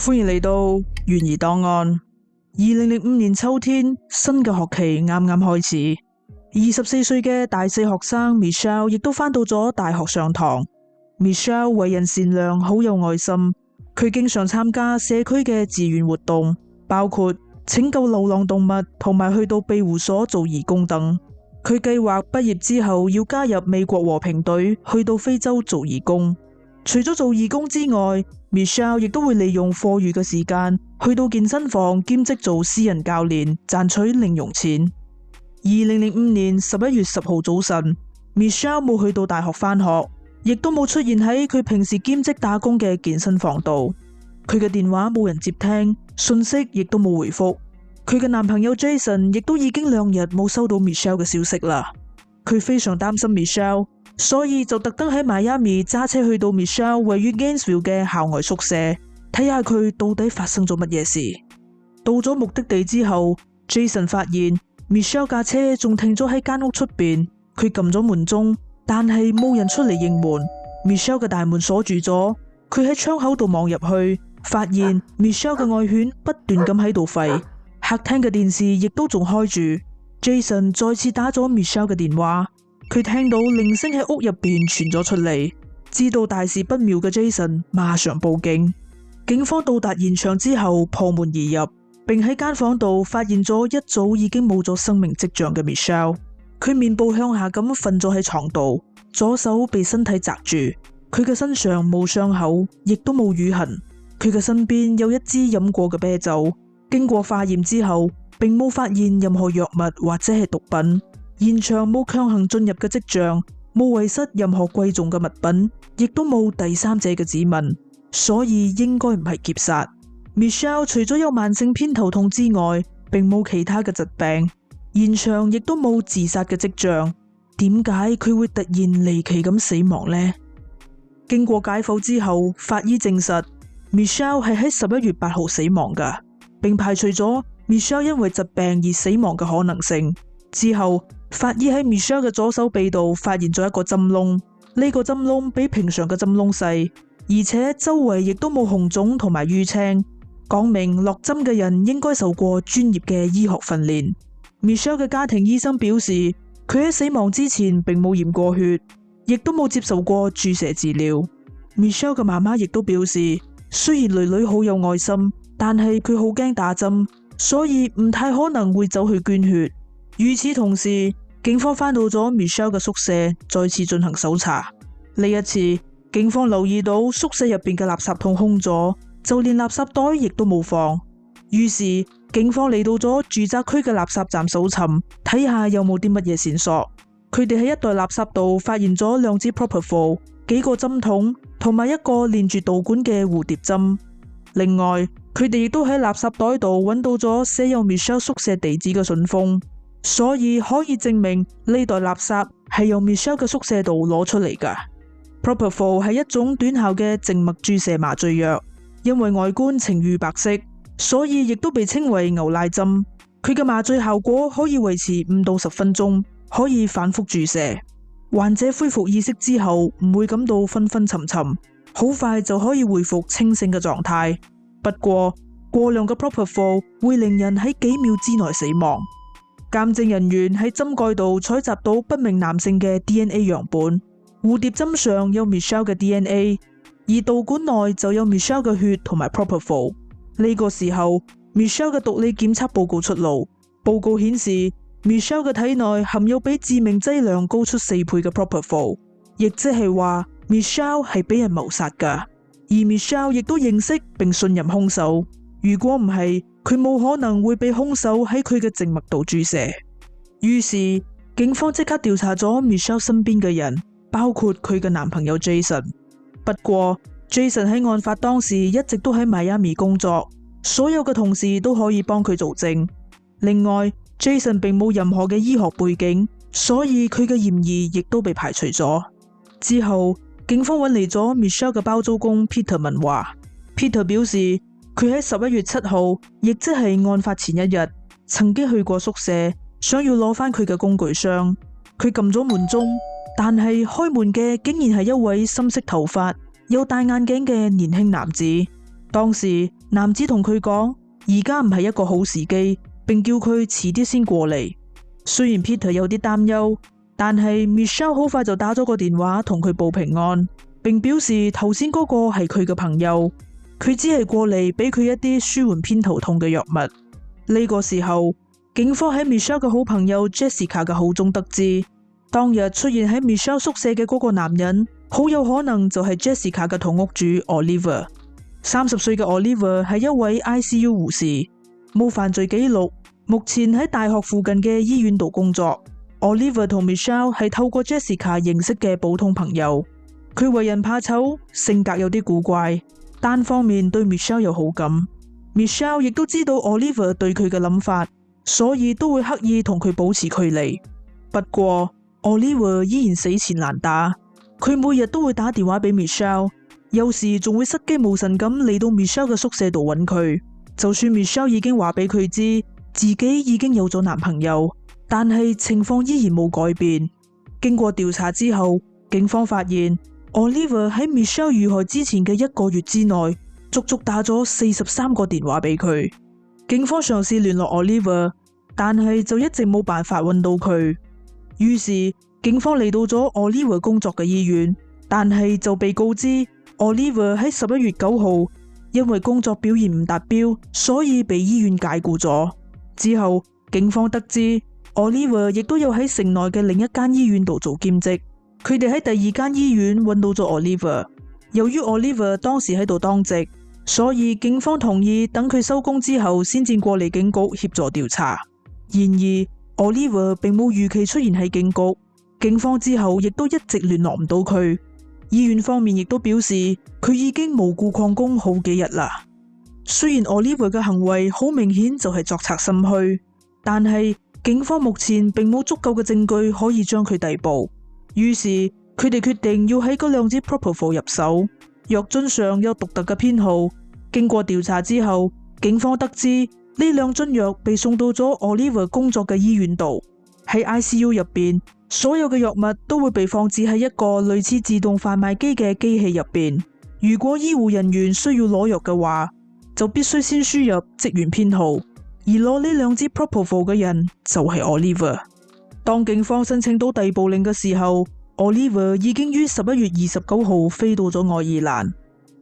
歡迎嚟到懸疑檔案。2005年秋天，新嘅學期啱啱開始。24歲嘅大四學生 Michelle 亦都返到咗大學上堂。Michelle 為人善良，好有愛心。佢經常參加社區嘅志願活動，包括拯救流浪動物同埋去到庇護所做義工等。佢計劃畢業之後要加入美國和平隊，去到非洲做義工。除咗做義工之外， Michelle 亦都會利用課餘嘅時間去到健身房兼職做私人教練，賺取零用錢。2005年11月10號早晨， Michelle 冇去到大學返學，亦都冇出現喺佢平時兼職打工嘅健身房度。佢嘅電話冇人接聽，訊息亦都冇回覆。佢嘅男朋友 Jason 亦都已經2日冇收到 Michelle 嘅消息啦。佢非常擔心 Michelle， 所以就特登喺邁阿密揸車去到 Michelle 位於 Gainesville 嘅校外宿舍，睇下佢到底發生咗乜嘢事。到咗目的地之後， Jason 發現 Michelle 架車仲停咗喺間屋出邊，佢撳咗門鐘，但係冇人出嚟應門。Michelle 嘅大門鎖住咗，佢喺窗口度望入去，發現 Michelle 嘅愛犬不斷咁喺度吠，客廳嘅電視亦都仲開住。Jason 再次打咗 Michelle 嘅電話，佢聽到鈴聲喺屋入邊傳咗出嚟，知道大事不妙嘅 Jason 馬上報警。警方到達現場之後破門而入，並喺間房度發現咗一早已經冇咗生命跡象嘅 Michelle。佢面部向下咁瞓咗喺床度，左手被身體砸住，佢嘅身上冇傷口，亦都冇瘀痕。佢嘅身邊有一支飲過嘅啤酒，經過化驗之後，並冇發現任何藥物或者係毒品。現場冇強行進入嘅跡象，冇遺失任何貴重嘅物品，亦都冇第三者嘅指紋，所以應該唔係劫殺。Michelle 除咗有慢性偏頭痛之外，並冇其他嘅疾病。現場亦都冇自殺嘅跡象。點解佢會突然離奇咁死亡呢？經過解剖之後，法醫證實 Michelle 係喺11月8號死亡㗎，並排除咗 Michelle 因為疾病而死亡嘅可能性。之後，法醫喺 Michelle 嘅左手臂度發現咗一個針窿，呢個針窿比平常嘅針窿細，而且周圍亦都冇紅腫同埋淤青，講明落針嘅人應該受過專業嘅醫學訓練。Michelle 嘅家庭醫生表示，佢喺死亡之前並冇驗過血，亦都冇接受過注射治療。Michelle 嘅媽媽亦都表示，雖然女女好有愛心，但係佢好驚打針，所以唔太可能會走去捐血。與此同時，警方返到咗 Michelle 嘅宿舍，再次進行搜查。呢一次，警方留意到宿舍入邊嘅垃圾桶空咗，就連垃圾袋亦都冇放。於是，警方嚟到咗住宅區嘅垃圾站搜尋，睇下有冇啲乜嘢線索。佢哋喺一袋垃圾度發現咗2支 Propofol、幾個針筒同埋一個連住導管嘅蝴蝶針。另外，佢哋亦都喺垃圾袋度揾到咗寫有 Michelle 宿舍地址嘅信封。所以可以證明呢袋垃圾係由 Michelle 嘅宿舍度攞出嚟㗎。Propofol 係一種短效嘅靜脈注射麻醉藥，因為外觀呈乳白色，所以亦都被稱為牛奶針。佢嘅麻醉效果可以維持5到10分鐘，可以反覆注射。患者恢復意識之後唔會感到昏昏沉沉，好快就可以恢復清醒嘅狀態。不過過量嘅 Propofol 會令人喺幾秒之內死亡。鑑證人員喺針蓋度採集到不明男性嘅 DNA 樣本，蝴蝶針上有 Michelle 嘅 DNA， 而導管內就有 Michelle 嘅血同埋 Propofol。呢個時候 Michelle 嘅毒理檢測報告出爐，報告顯示 Michelle 嘅體內含有比致命劑量高出4倍嘅 Propofol， 亦即係話 Michelle 係俾人謀殺噶，而 Michelle 亦都認識並信任兇手。如果唔係，佢冇可能會被兇手喺佢嘅靜脈度注射。於是警方即刻調查咗 Michelle 身邊嘅人，包括佢嘅男朋友 Jason。不過 Jason 喺案發當時一直都喺邁阿密工作，所有嘅同事都可以幫佢做證。另外 Jason 並冇任何嘅醫學背景，所以佢嘅嫌疑亦都被排除咗。之後警方揾嚟咗 Michelle 嘅包租公 Peter 問話。Peter 表示，佢喺11月7號，亦即係案發前一日，曾經去過宿舍，想要攞返佢嘅工具箱。佢撳咗門鐘，但係開門嘅竟然係一位深色頭髮、有戴眼鏡嘅年輕男子。當時男子同佢講，而家唔係一個好時機，並叫佢遲啲先過嚟。雖然 Peter 有啲擔憂，但係 Michelle 好快就打咗個電話同佢報平安，並表示頭先嗰個係佢嘅朋友，佢只係過嚟俾佢一啲舒緩偏頭痛嘅藥物。呢個時候，警方喺 Michelle 嘅好朋友 Jessica 嘅口中得知，當日出現喺 Michelle 宿舍嘅嗰個男人，好有可能就係 Jessica 嘅同屋主 Oliver。30歲嘅 Oliver 係一位 ICU 護士，冇犯罪記錄，目前喺大學附近嘅醫院度工作。Oliver 同 Michelle 係透過 Jessica 認識嘅普通朋友。佢為人怕醜，性格有啲古怪，單方面對 Michelle 有好感。Michelle 亦都知道 Oliver 對佢嘅諗法，所以都會刻意同佢保持距離。不過 Oliver 依然死纏爛打，佢每日都會打電話俾 Michelle。有時仲會失驚無神咁嚟到 Michelle 嘅宿舍度揾佢，就算 Michelle 已經話俾佢知自己已經有咗男朋友，但係情況依然冇改變。經過調查之後，警方發現 Oliver 喺 Michelle 遇害之前嘅1個月之內，足足打咗43個電話俾佢。警方嘗試聯絡 Oliver， 但係就一直冇辦法揾到佢。於是警方嚟到咗 Oliver 工作嘅醫院，但係就被告知Oliver 喺11月9號因為工作表現唔達標，所以被醫院解雇咗。之後警方得知 Oliver 亦都有喺城內嘅另一間醫院度做兼職。佢哋喺第2間醫院揾到咗 Oliver。由於 Oliver 當時喺度當值，所以警方同意等佢收工之後先至過嚟警局協助調查。然而 Oliver 並冇預期出現喺警局，警方之後亦都一直聯絡唔到佢。醫院方面亦都表示佢已經無故曠工好幾日啦。雖然 Oliver 嘅行為好明顯就係作賊心虛，但係警方目前並冇足夠嘅證據可以將佢逮捕。於是佢哋決定要喺嗰2支 Propofol 入手，藥樽上有獨特嘅編號。經過調查之後，警方得知呢2樽藥被送到咗 Oliver 工作嘅醫院度。喺 ICU 入邊，所有嘅藥物都會被放置喺一個類似自動販賣機嘅機器入邊。如果醫護人員需要攞藥嘅話，就必須先輸入職員編號，而攞呢2支 Propofol 嘅人就係 Oliver。當警方申請到逮捕令嘅時候， Oliver 已經於11月29號飛到咗愛爾蘭，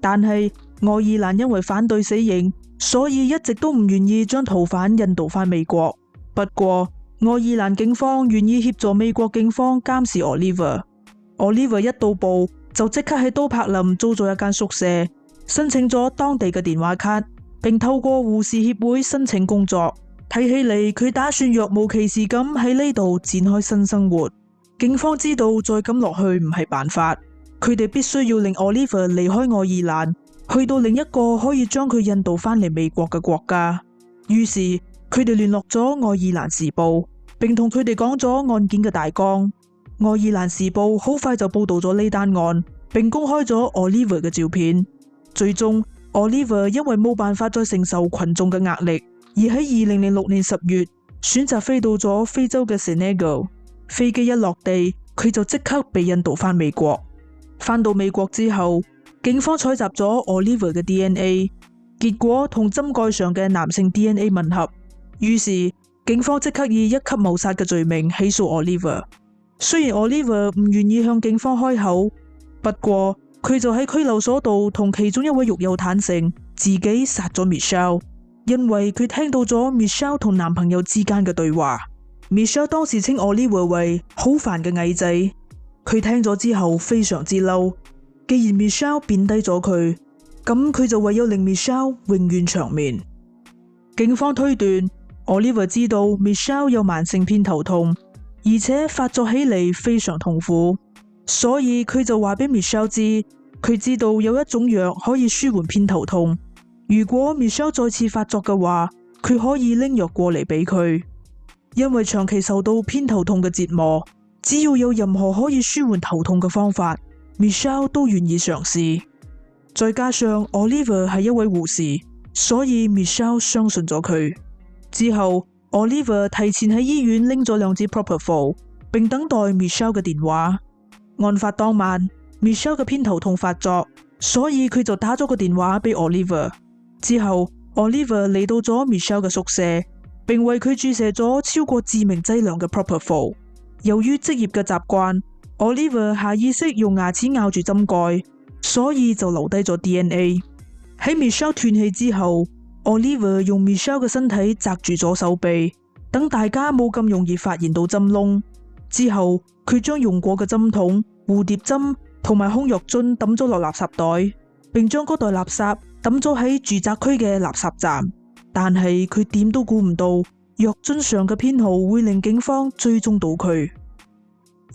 但係愛爾蘭因為反對死刑，所以一直都唔願意將逃犯引渡返美國。不過愛爾蘭警方願意協助美國警方監視 Oliver。Oliver 一到埗就即刻喺都柏林租咗一間宿舍，申請咗當地嘅電話卡，並透過護士協會申請工作。睇起嚟佢打算若無其事咁喺呢度展開新生活。警方知道再咁落去唔係辦法，佢哋必須要令 Oliver 離開愛爾蘭，去到另一個可以將佢引渡返嚟美國嘅國家。於是佢哋聯絡咗愛爾蘭時報，並同佢哋講咗案件嘅大綱。愛爾蘭時報好快就報道咗呢單案，並公開咗 Oliver 嘅照片。最終 Oliver 因為冇辦法再承受群眾嘅壓力，而喺2006年10月選擇飛到咗非洲嘅 Senegal。飛機一落地，佢就即刻被引渡返美國。返到美國之後，警方採集咗 Oliver 嘅 DNA， 結果同針蓋上嘅男性 DNA 吻合。於是警方即刻以1級謀殺嘅罪名起訴 Oliver。雖然 Oliver 唔願意向警方開口，不過佢就喺拘留所度同其中一位獄友坦誠自己殺咗 Michelle， 因為佢聽到咗 Michelle 同男朋友之間嘅對話。Michelle 當時稱 Oliver 為好煩嘅矮仔，佢聽咗之後非常之嬲。既然 Michelle 貶低咗佢，咁佢就唯有令 Michelle 永遠長眠。警方推斷 Oliver 知道 Michelle 有慢性偏頭痛，而且發作起嚟非常痛苦，所以佢就話俾 Michelle 知，佢知道有一種藥可以舒緩偏頭痛。如果 Michelle 再次發作嘅話，佢可以拎藥過嚟俾佢。因為長期受到偏頭痛嘅折磨，只要有任何可以舒緩頭痛嘅方法， Michelle 都願意嘗試。再加上 Oliver 係一位護士，所以 Michelle 相信咗佢。之後 Oliver 提前喺醫院拎咗2支 Propofol， 並等待 Michelle 嘅電話。案發當晚 Michelle 嘅偏頭痛發作，所以佢就打咗個電話俾 Oliver。之後 Oliver 嚟到咗 Michelle 嘅宿舍，並為佢注射咗超過致命劑量嘅 Propofol。由於職業嘅習慣，Oliver 下意識用牙齒咬住針蓋，所以就留低咗 DNA。喺 Michelle 斷氣之後，Oliver 用 Michelle 嘅身體紮住咗手臂，等大家冇咁容易發現到針窿。之後佢將用過嘅針筒、蝴蝶針同埋空藥樽抌咗落垃圾袋，並將嗰袋垃圾抌咗喺住宅區嘅垃圾站。但係佢點都估唔到，藥樽上嘅編號會令警方追蹤到佢。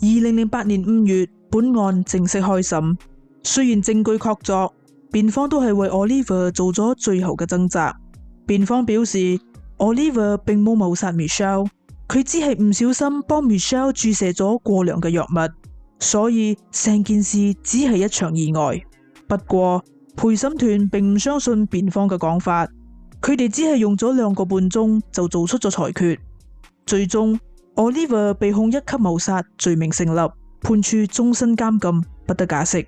2008年5月，本案正式開審。雖然證據確鑿，辯方都係為 Oliver 做咗最後嘅掙扎。辯方表示 Oliver 並冇謀殺 Michelle， 佢只係唔小心幫 Michelle 注射咗過量嘅藥物，所以成件事只係一場意外。不過陪審團並唔相信辯方嘅講法，佢哋只係用咗2個半鐘就做出咗裁決。最終 Oliver 被控1級謀殺罪名成立，判處終身監禁，不得假釋。